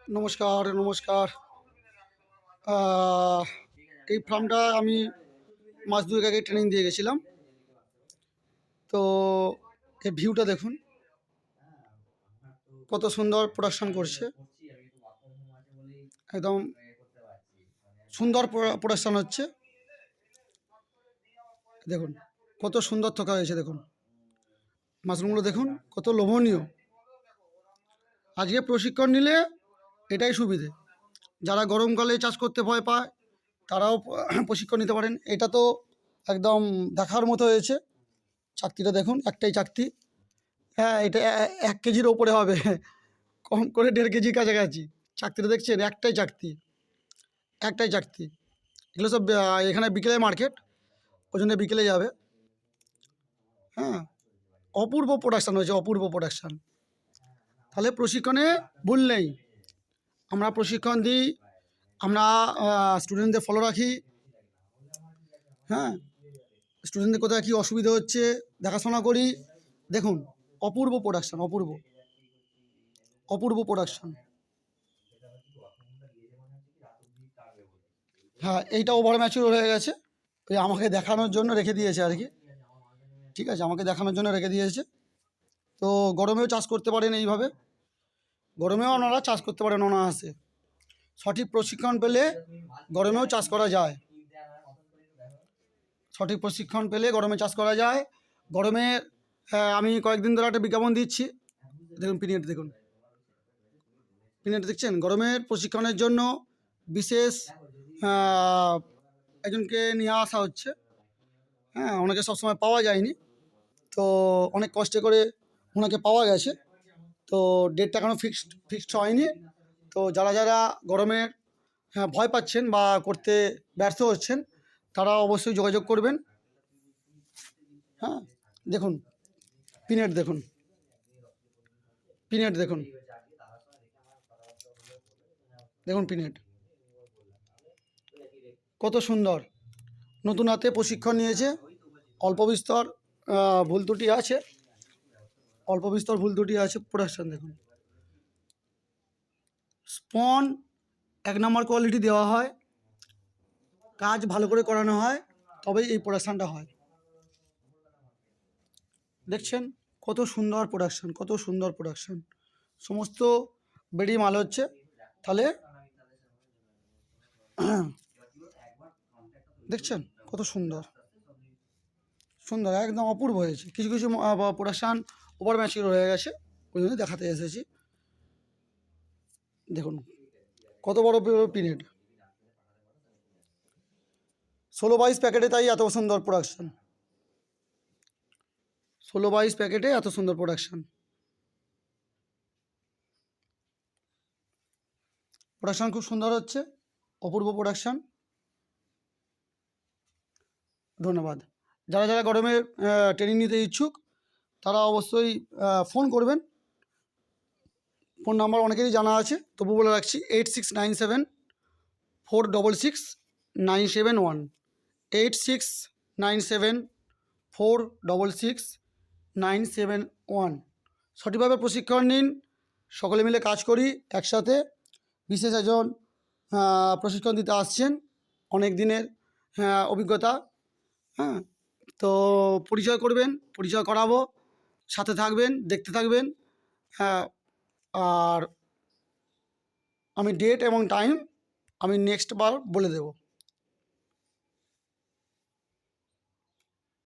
নমস্কার, নমস্কার। আহ, এই ফার্মটা আমি মাস ২ আগে ট্রেনিং দিয়ে গেছিলাম। তো এই ভিউটা দেখুন, কত সুন্দর প্রোডাকশন করছে। একদম সুন্দর প্রোডাকশন হচ্ছে। দেখুন কত সুন্দর থোকা হয়েছে, দেখুন মাশরুমগুলো দেখুন কত লোভনীয়। আজকে প্রশিক্ষণ নিলে এটাই সুবিধে। যারা গরমকালে চাষ করতে ভয় পায় তারাও প্রশিক্ষণ নিতে পারেন। এটা তো একদম দেখার মতো হয়েছে। চাকতিটা দেখুন, একটাই চাকতি। হ্যাঁ, এটা ১ কেজির ওপরে হবে, কম করে ১.৫ কেজির কাছাকাছি। চাকতিটা দেখছেন, একটাই চাকতি, একটাই চাকতি। এগুলো সব এখানে বিকেলে মার্কেট, ওই জন্য বিকেলে যাবে। হ্যাঁ, অপূর্ব প্রোডাকশান হয়েছে, অপূর্ব প্রোডাকশান। তাহলে প্রশিক্ষণে ভুল নেই। আমরা প্রশিক্ষণ দিই, আমরা স্টুডেন্টদের ফলো রাখি। হ্যাঁ, স্টুডেন্টদের কোথায় কী অসুবিধা হচ্ছে দেখাশোনা করি। দেখুন অপূর্ব প্রোডাকশান, অপূর্ব অপূর্ব প্রোডাকশান। হ্যাঁ, এইটা ওভার ম্যাচিওর হয়ে গেছে। ওই আমাকে দেখানোর জন্য রেখে দিয়েছে আর কি। ঠিক আছে, আমাকে দেখানোর জন্য রেখে দিয়েছে। তো গরমেও চাষ করতে পারেন এইভাবে, গরমেও ওনারা চাষ করতে পারেন অনায়াসে। সঠিক প্রশিক্ষণ পেলে গরমেও চাষ করা যায়। সঠিক প্রশিক্ষণ পেলে গরমে চাষ করা যায়। গরমে আমি কয়েকদিন ধরে একটা বিজ্ঞাপন দিচ্ছি। দেখুন পিনিয়ড, দেখুন পিনিয়ড দেখছেন। গরমের প্রশিক্ষণের জন্য বিশেষ একজনকে নিয়ে আসা হচ্ছে। হ্যাঁ, ওনাকে সবসময় পাওয়া যায়নি, তো অনেক কষ্টে করে ওনাকে পাওয়া গেছে। তো ডেটটা এখনও ফিক্সড হয়নি। তো যারা যারা গরমের ভয় পাচ্ছেন বা করতে ব্যর্থ হচ্ছেন তারা অবশ্যই যোগাযোগ করবেন। হ্যাঁ, দেখুন পিনেট, দেখুন পিনেট, দেখুন দেখুন পিনেট কত সুন্দর। নতুন হাতে প্রশিক্ষণ নিয়েছে। অল্প বিস্তর ভুল ত্রুটি আছে, অল্প বিস্তর ভুল ত্রুটি আছে। প্রোডাকশান দেখুন, স্পন ১ নম্বর কোয়ালিটি দেওয়া হয়, কাজ ভালো করে করানো হয়, তবেই এই প্রোডাকশানটা হয়। দেখছেন কত সুন্দর প্রোডাকশান, কত সুন্দর প্রোডাকশান। সমস্ত বেরিয়ে মাল হচ্ছে। তাহলে দেখছেন কত সুন্দর, সুন্দর একদম অপূর্ব হয়েছে। কিছু কিছু প্রোডাকশান ওভার ম্যাচিওর হয়ে গেছে, ওই জন্য দেখাতে এসেছি। দেখুন কত বড় পিরিয়ড, ১৬-২২ প্যাকেটে, তাই এত সুন্দর প্রোডাকশান। ১৬-২২ প্যাকেটে এত সুন্দর প্রোডাকশান। প্রোডাকশান খুব সুন্দর হচ্ছে, অপূর্ব প্রোডাকশান। ধন্যবাদ। যারা যারা গরমে ট্রেনিং নিতে ইচ্ছুক তারা অবশ্যই ফোন করবেন। ফোন নাম্বার অনেকেরই জানা আছে, তবু বলে রাখছি 8697466971, 8697466971। সঠিকভাবে প্রশিক্ষণ নিন, সকলে মিলে কাজ করি একসাথে। বিশেষ একজন প্রশিক্ষণ দিতে আসছেন, অনেক দিনের অভিজ্ঞতা। হ্যাঁ, তো পরিচয় করবেন, পরিচয় করাবো, সাথে থাকবেন, দেখতে থাকবেন। হ্যাঁ, আর আমি ডেট এবং টাইম আমি নেক্সট বার বলে দেবো।